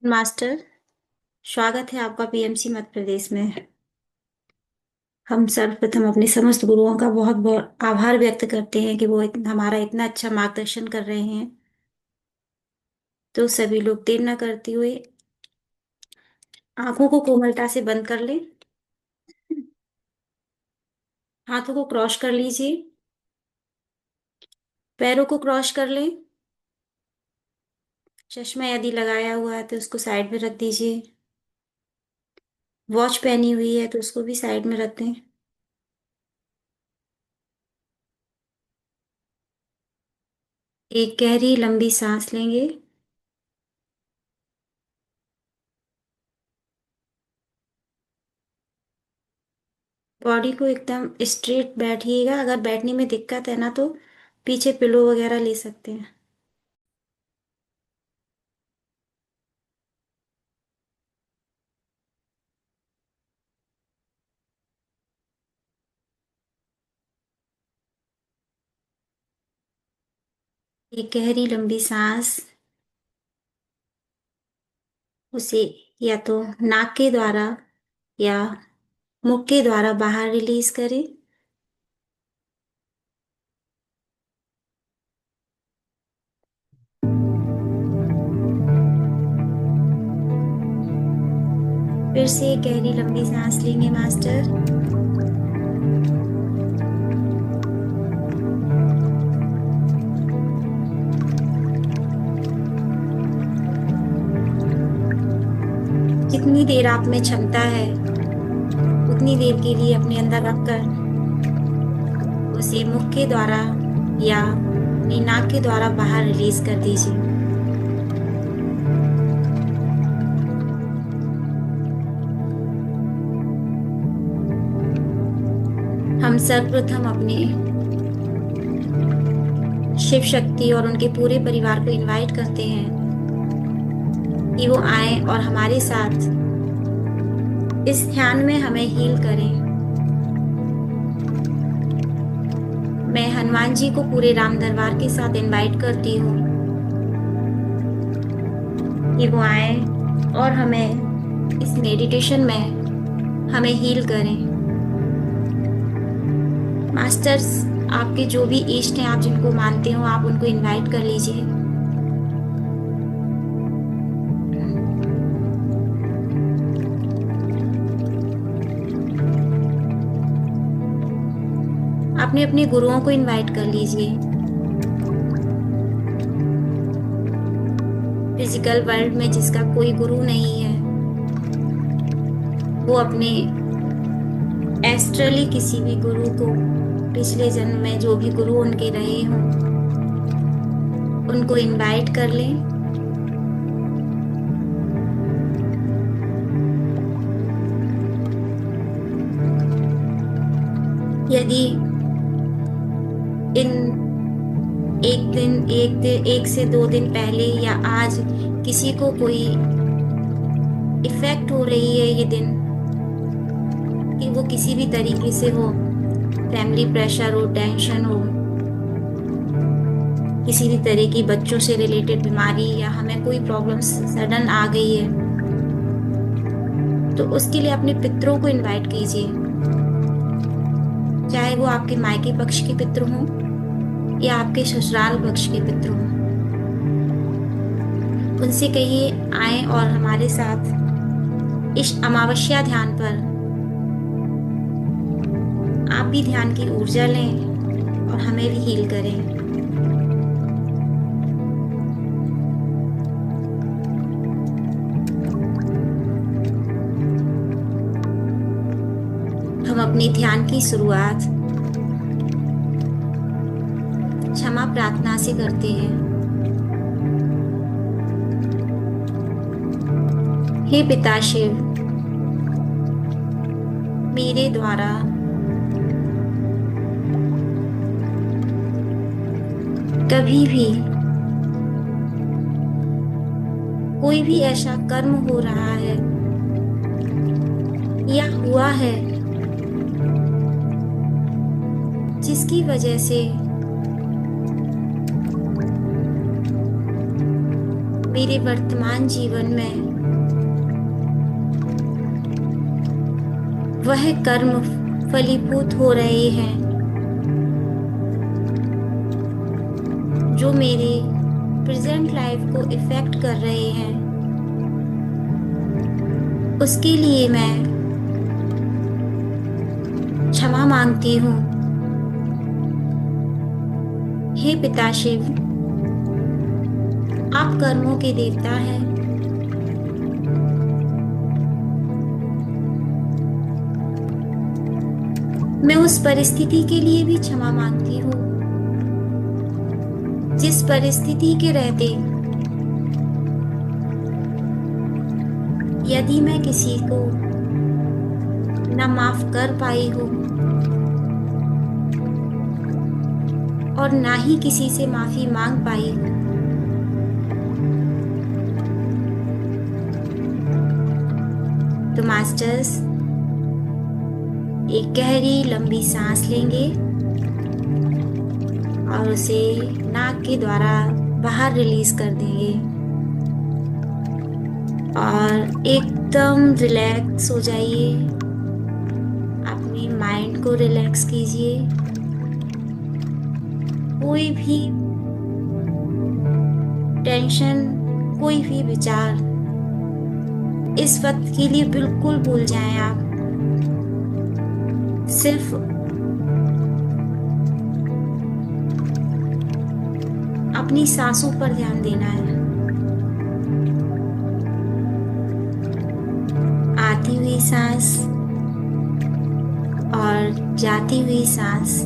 Master, स्वागत है आपका पीएमसी मध्य प्रदेश में। हम सर्वप्रथम अपने समस्त गुरुओं का बहुत बहुत आभार व्यक्त करते हैं कि वो हमारा इतना अच्छा मार्गदर्शन कर रहे हैं। तो सभी लोग देर न करते हुए आंखों को कोमलता से बंद कर लें। हाथों को क्रॉस कर लीजिए। पैरों को क्रॉस कर लें। चश्मा यदि लगाया हुआ है तो उसको साइड में रख दीजिए। वॉच पहनी हुई है तो उसको भी साइड में रख दें। एक गहरी लंबी सांस लेंगे। बॉडी को एकदम स्ट्रेट बैठिएगा। अगर बैठने में दिक्कत है ना तो पीछे पिलो वगैरह ले सकते हैं। एक गहरी लंबी सांस उसे या तो नाक के द्वारा या मुख के द्वारा बाहर रिलीज करें। फिर से एक गहरी लंबी सांस लेंगे मास्टर। जितनी देर आप में क्षमता है उतनी देर के लिए अपने अंदर रखकर उसे मुख के द्वारा या अपनी नाक के द्वारा बाहर रिलीज कर दीजिए। हम सर्वप्रथम अपने शिव शक्ति और उनके पूरे परिवार को इनवाइट करते हैं कि वो आए और हमारे साथ इस ध्यान में हमें हील करें। मैं हनुमान जी को पूरे राम दरबार के साथ इनवाइट करती हूँ कि वो आए और हमें इस मेडिटेशन में हमें हील करें। मास्टर्स, आपके जो भी इष्ट हैं, आप जिनको मानते हो, आप उनको इनवाइट कर लीजिए। अपने अपने गुरुओं को इनवाइट कर लीजिए। फिजिकल वर्ल्ड में जिसका कोई गुरु नहीं है वो अपने एस्ट्रली किसी भी गुरु को पिछले जन्म में जो भी गुरु उनके रहे हों उनको इनवाइट कर लें। यदि इन एक से 2 दिन पहले या आज किसी को कोई इफेक्ट हो रही है ये दिन, कि वो किसी भी तरीके से हो, फैमिली प्रेशर हो, टेंशन हो, किसी भी तरह की बच्चों से रिलेटेड बीमारी या हमें कोई प्रॉब्लम सडन आ गई है, तो उसके लिए अपने पितरों को इनवाइट कीजिए। चाहे वो आपके मायके पक्ष के पितृ हों या आपके ससुराल पक्ष के पितृ हों, उनसे कहिए आए और हमारे साथ इस अमावस्या ध्यान पर आप भी ध्यान की ऊर्जा लें और हमें भी हील करें। हम अपनी ध्यान की शुरुआत क्षमा प्रार्थना से करते हैं। हे पिता शिव, मेरे द्वारा कभी भी कोई भी ऐसा कर्म हो रहा है या हुआ है जिसकी वजह से मेरे वर्तमान जीवन में वह कर्म फलीभूत हो रहे हैं जो मेरे प्रेजेंट लाइफ को इफेक्ट कर रहे हैं, उसके लिए मैं क्षमा मांगती हूँ। हे पिता शिव, आप कर्मों के देवता हैं। मैं उस परिस्थिति के लिए भी क्षमा मांगती हूँ जिस परिस्थिति के रहते यदि मैं किसी को न माफ कर पाई हूँ और ना ही किसी से माफी मांग पाई हूँ। तो मास्टर्स, एक गहरी लंबी सांस लेंगे और उसे नाक के द्वारा बाहर रिलीज कर देंगे और एकदम रिलैक्स हो जाइए। अपने माइंड को रिलैक्स कीजिए। कोई भी टेंशन, कोई भी विचार इस वक्त के लिए बिल्कुल भूल जाएं आप। सिर्फ अपनी सांसों पर ध्यान देना है। आती हुई सांस और जाती हुई सांस,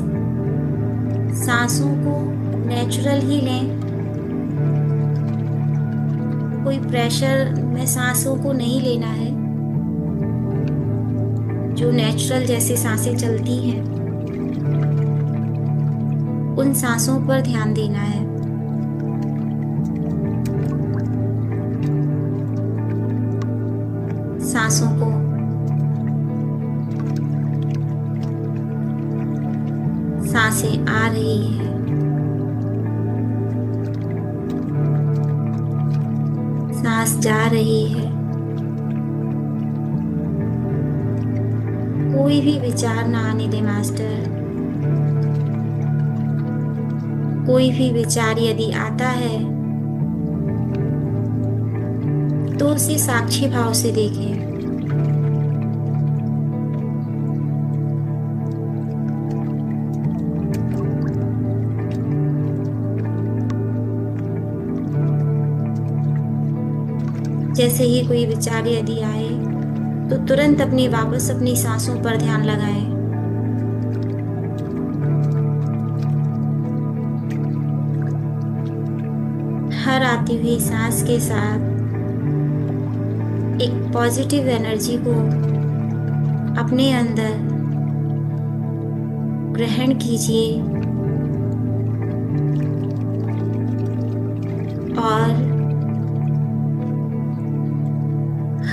सांसों को नेचुरल ही लें। कोई प्रेशर में सांसों को नहीं लेना है। जो नेचुरल जैसे सांसें चलती हैं उन सांसों पर ध्यान देना है। सांसों को सांसें आ रही है, सांस जा रही है। कोई भी विचार ना आने दे मास्टर। कोई भी विचार यदि आता है तो उसे साक्षी भाव से देखें। जैसे ही कोई विचार यदि आए तो तुरंत वापस अपनी सांसों पर ध्यान लगाएं। हर आती हुई सांस के साथ एक पॉजिटिव एनर्जी को अपने अंदर ग्रहण कीजिए और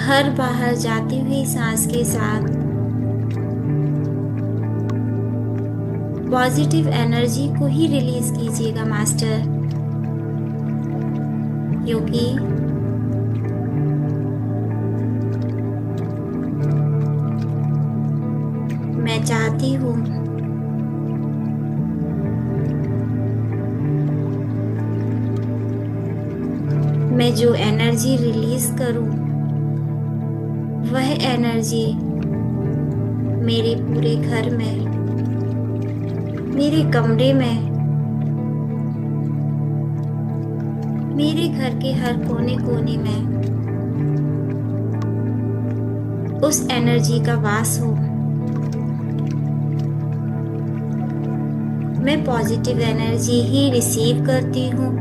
हर बाहर जाती हुई सांस के साथ पॉजिटिव एनर्जी को ही रिलीज कीजिएगा मास्टर, क्योंकि मैं चाहती हूँ मैं जो एनर्जी रिलीज करूँ वह एनर्जी मेरे पूरे घर में, मेरे कमरे में, मेरे घर के हर कोने कोने में उस एनर्जी का वास हो। मैं पॉजिटिव एनर्जी ही रिसीव करती हूँ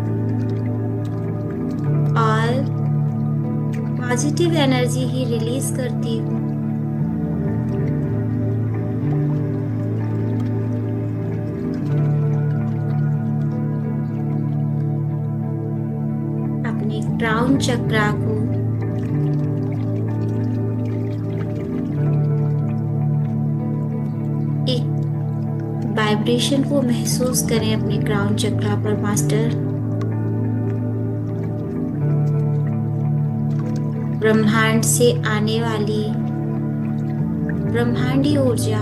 और पॉजिटिव एनर्जी ही रिलीज करती हूँ। अपने क्राउन चक्रा को एक वाइब्रेशन को महसूस करें अपने क्राउन चक्रा पर मास्टर। ब्रह्मांड से आने वाली ब्रह्मांडीय ऊर्जा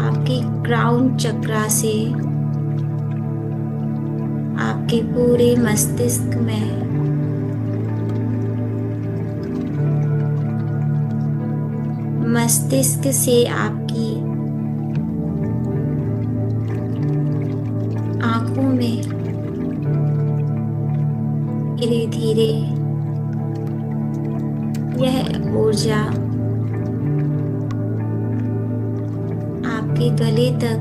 आपके क्राउन चक्रा से आपके पूरे मस्तिष्क में मस्तिष्क से आपकी आंखों में धीरे धीरे यह ऊर्जा आपके गले तक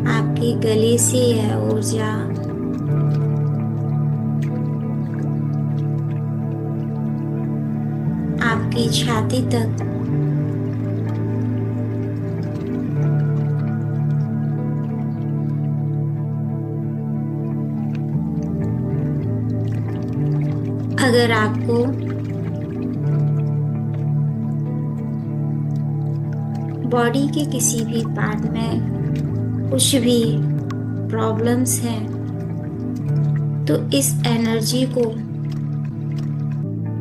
आपके गले से यह ऊर्जा आपकी छाती तक अगर आपको बॉडी के किसी भी पार्ट में कुछ भी प्रॉब्लम्स हैं तो इस एनर्जी को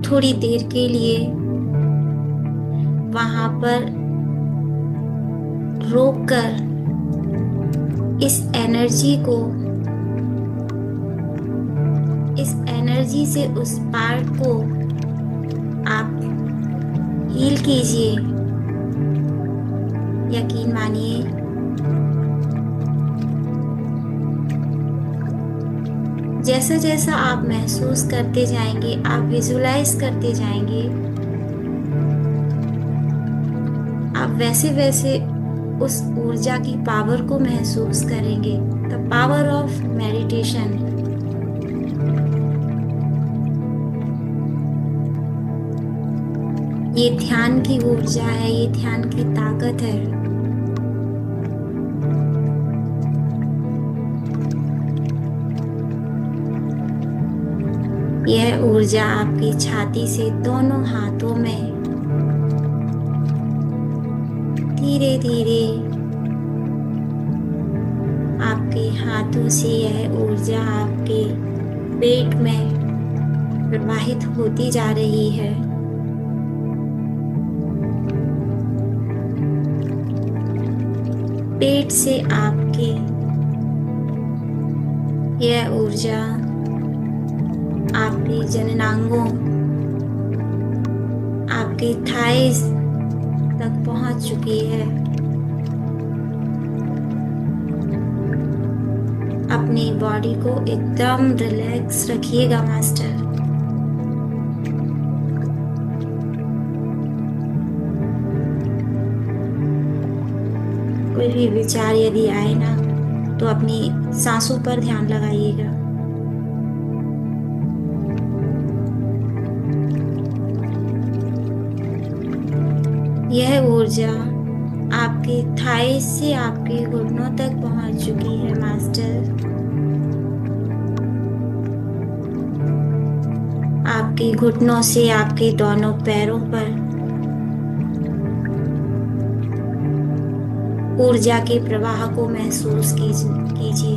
थोड़ी देर के लिए वहां पर रोककर इस एनर्जी से उस पार्ट को आप हील कीजिए। यकीन मानिए जैसा जैसा आप महसूस करते जाएंगे, आप विजुलाइज करते जाएंगे, आप वैसे वैसे उस ऊर्जा की पावर को महसूस करेंगे। The power of meditation. ये ध्यान की ऊर्जा है, ये ध्यान की ताकत है। यह ऊर्जा आपकी छाती से दोनों हाथों में धीरे धीरे आपके हाथों से यह ऊर्जा आपके पेट में प्रवाहित होती जा रही है। पेट से आपके यह ऊर्जा आपके जननांगों, आपके थाइस तक पहुंच चुकी है। अपनी बॉडी को एकदम रिलैक्स रखिएगा मास्टर। कोई भी विचार यदि आए ना तो अपनी सांसों पर ध्यान लगाइएगा। यह ऊर्जा आपके थाइस से आपके घुटनों तक पहुंच चुकी है मास्टर। आपके घुटनों से आपके दोनों पैरों पर ऊर्जा के प्रवाह को महसूस कीजिए।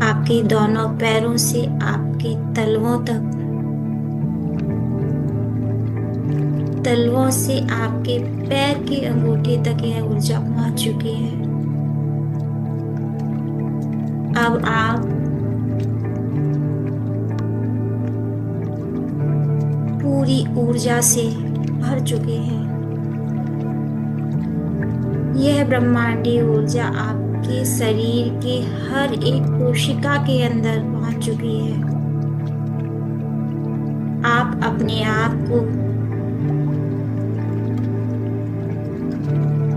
आपके दोनों पैरों से आपके तलवों से आपके पैर के अंगूठे तक यह ऊर्जा पहुंच चुकी है। अब आप पूरी ऊर्जा से भर चुके हैं। यह ब्रह्मांडीय ऊर्जा आपके शरीर के हर एक कोशिका के अंदर पहुंच चुकी है। आप अपने आप को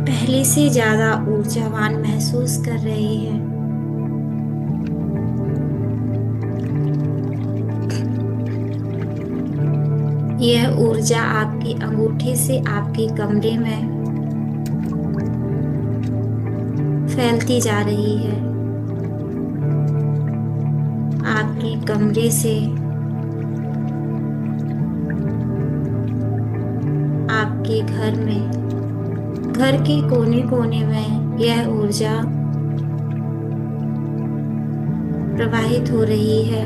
पहले से ज्यादा ऊर्जावान महसूस कर रहे हैं। यह ऊर्जा आपके अंगूठे से आपके कमरे में फैलती जा रही है। आपके कमरे से आप आपके घर में, घर के कोने कोने में यह ऊर्जा प्रवाहित हो रही है।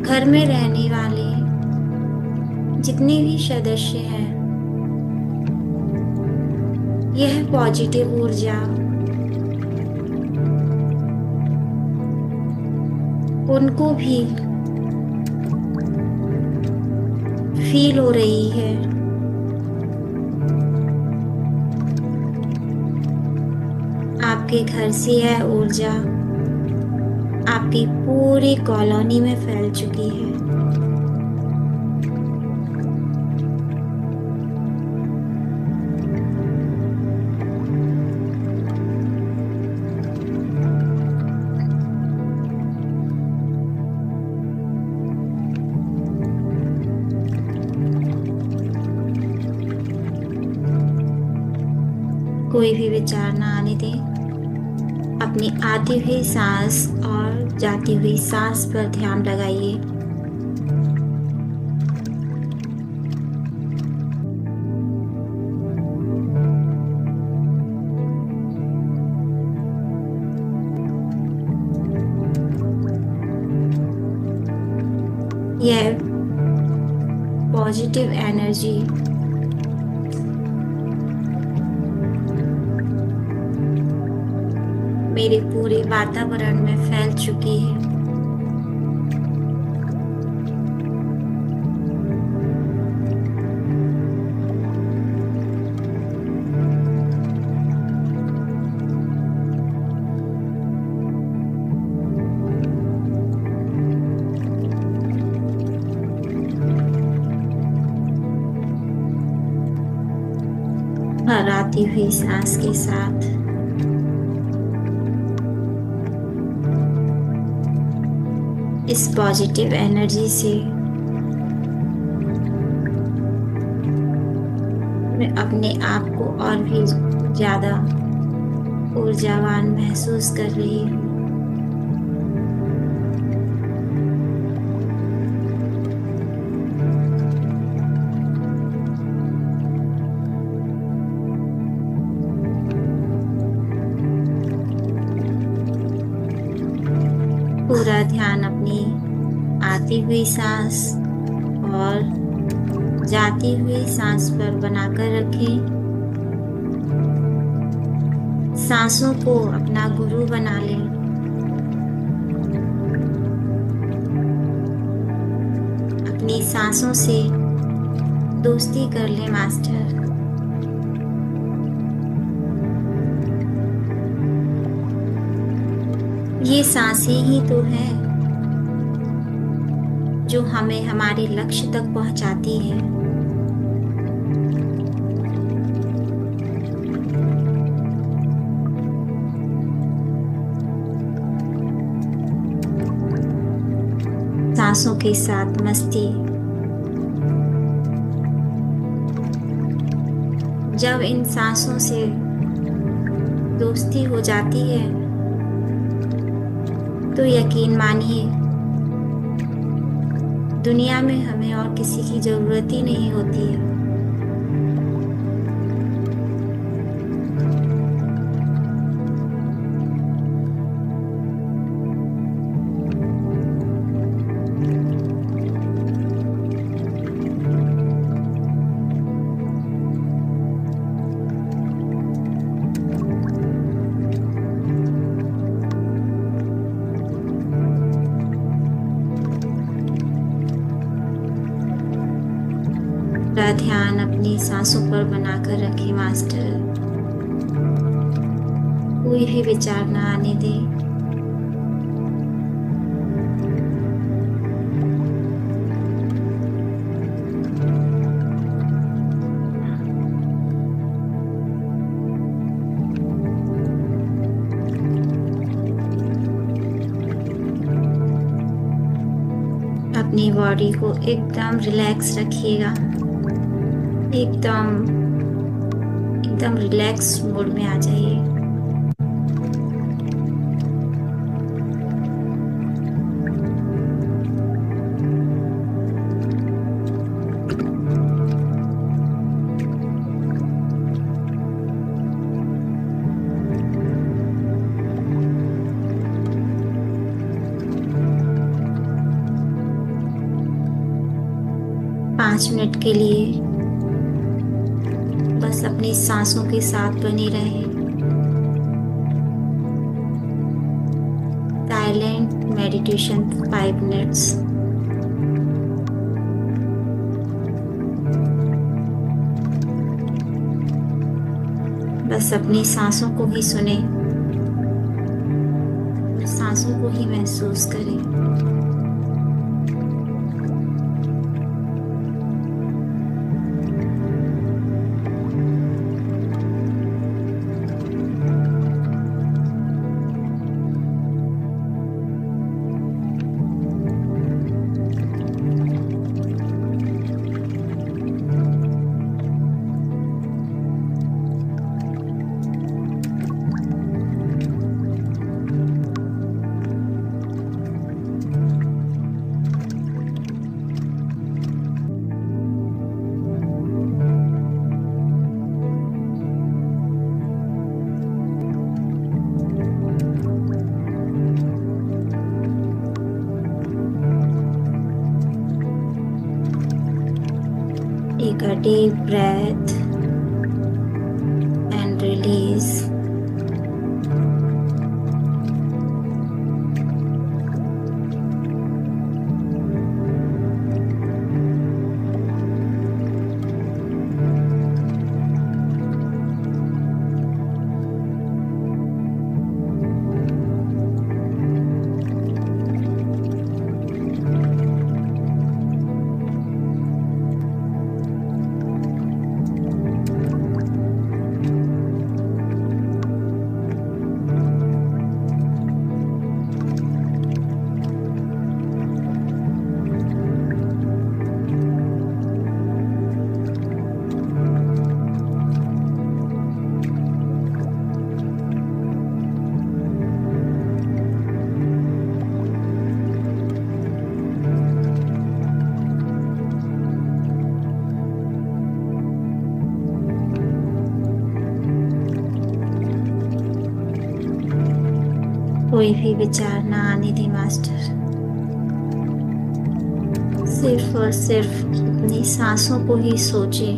घर में रहने वाले जितने भी सदस्य हैं, यह पॉजिटिव ऊर्जा उनको भी फील हो रही है। आपके घर से यह ऊर्जा आपकी पूरी कॉलोनी में फैल चुकी है। कोई भी विचार ना आने दें। अपनी आती हुई सांस और जाती हुई सांस पर ध्यान लगाइए। यह पॉजिटिव एनर्जी मेरे पूरे वातावरण में फैल चुकी है। हर आती हुई सांस के साथ इस पॉजिटिव एनर्जी से मैं अपने आप को और भी ज्यादा ऊर्जावान महसूस कर रही हूँ। पूरा ध्यान अपनी आती हुई सांस और जाती हुई सांस पर बनाकर रखें। सांसों को अपना गुरु बना लें। अपनी सांसों से दोस्ती कर लें मास्टर। ये सांसें ही तो है जो हमें हमारे लक्ष्य तक पहुंचाती है। सांसों के साथ मस्ती। जब इन सांसों से दोस्ती हो जाती है तो यकीन मानिए दुनिया में हमें और किसी की जरूरत ही नहीं होती है। पूरा ध्यान अपनी सांसों पर बनाकर रखें मास्टर। कोई भी विचार ना आने दें। अपनी बॉडी को एकदम रिलैक्स रखिएगा। एकदम एकदम रिलैक्स मोड में आ जाइए। 5 मिनट के लिए बस अपनी सांसों के साथ बने रहें। Silent meditation 5 minutes. बस अपनी सांसों को ही सुने और सांसों को ही महसूस करें। Take a deep breath and release. कोई भी विचार ना आने दे मास्टर। सिर्फ और सिर्फ अपनी सांसों को ही सोचे,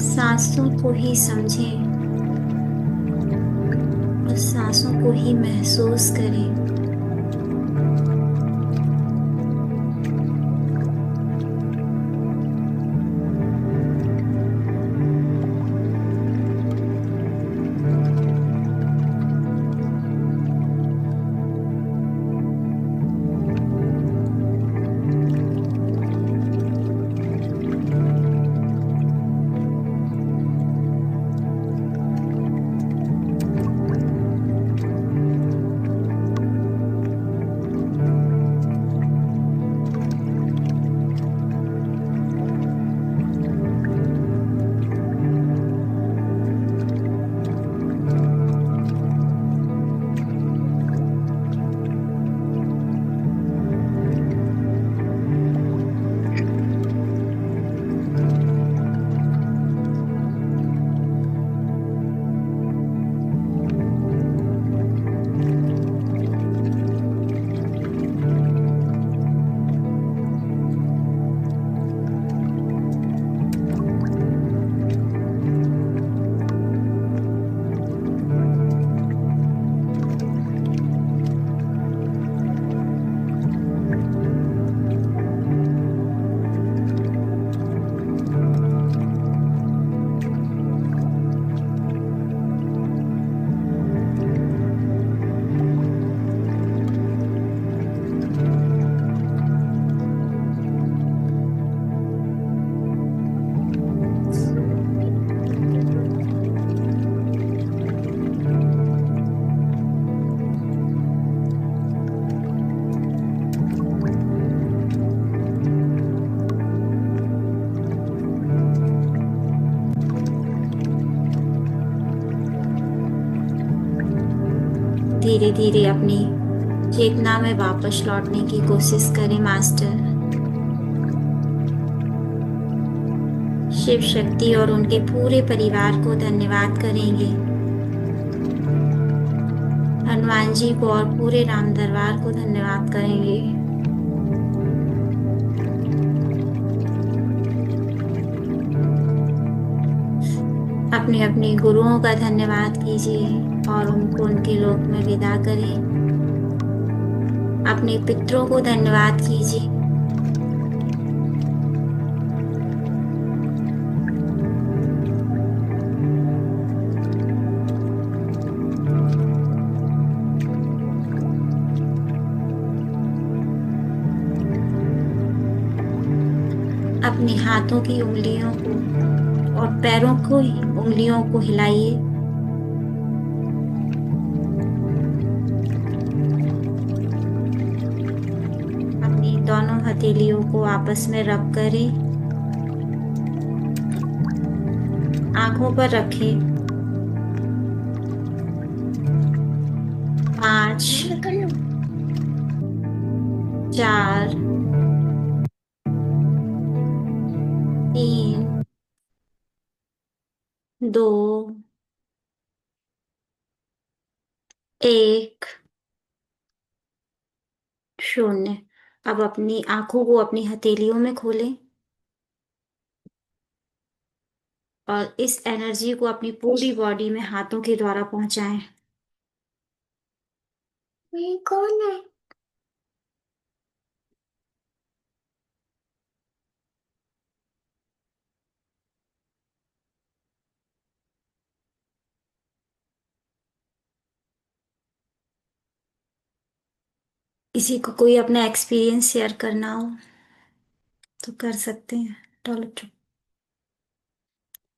सांसों को ही समझे और सांसों को ही महसूस करें। धीरे धीरे अपनी चेतना में वापस लौटने की कोशिश करें मास्टर। शिव शक्ति और उनके पूरे परिवार को धन्यवाद करेंगे। हनुमान जी को और पूरे राम दरबार को धन्यवाद करेंगे। अपने अपने गुरुओं का धन्यवाद कीजिए और उनको उनके लोक में विदा करें। अपने पितरों को धन्यवाद कीजिए। अपने हाथों की उंगलियों को और पैरों को उंगलियों को हिलाइए। अपनी दोनों हथेलियों को आपस में रब करें। आंखों पर रखें। 5, 4, 3, 2, 1, 0। अब अपनी आंखों को अपनी हथेलियों में खोलें और इस एनर्जी को अपनी पूरी बॉडी में हाथों के द्वारा पहुंचाएं। ये कौन है? किसी को कोई अपना एक्सपीरियंस शेयर करना हो तो कर सकते हैं। चलो चुप।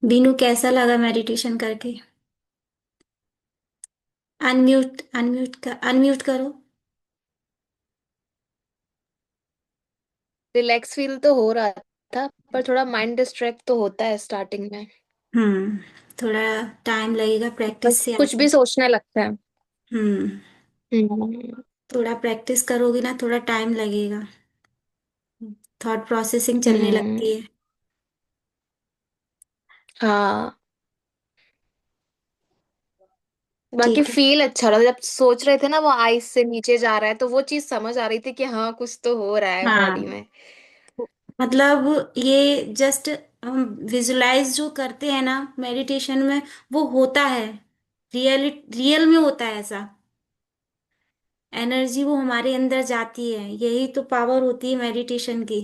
बीनू, कैसा लगा मेडिटेशन करके? अनम्यूट करो। रिलैक्स फील तो हो रहा था, पर थोड़ा माइंड डिस्ट्रैक्ट तो होता है स्टार्टिंग में। हम्म। थोड़ा टाइम लगेगा, प्रैक्टिस बस से कुछ आता है। भी सोचने लगता है। हम्म। हम्म। थोड़ा प्रैक्टिस करोगी ना, थोड़ा टाइम लगेगा। थॉट प्रोसेसिंग चलने हम्म। लगती है। हाँ। बाकी ठीक है। फील अच्छा रहा, जब सोच रहे थे ना वो आइस से नीचे जा रहा है, तो वो चीज समझ आ रही थी कि हाँ कुछ तो हो रहा है बॉडी हाँ, में। मतलब ये जस्ट हम विजुलाइज जो करते हैं ना मेडिटेशन में, वो होता है। रियल में होता है ऐसा। एनर्जी वो हमारे अंदर जाती है, यही तो पावर होती है मेडिटेशन की।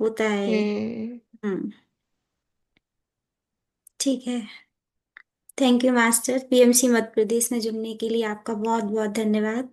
होता है ये। हम्म। हम्म। ठीक है। Thank you master. PMC Madhya Pradesh में जुड़ने के लिए आपका बहुत बहुत धन्यवाद।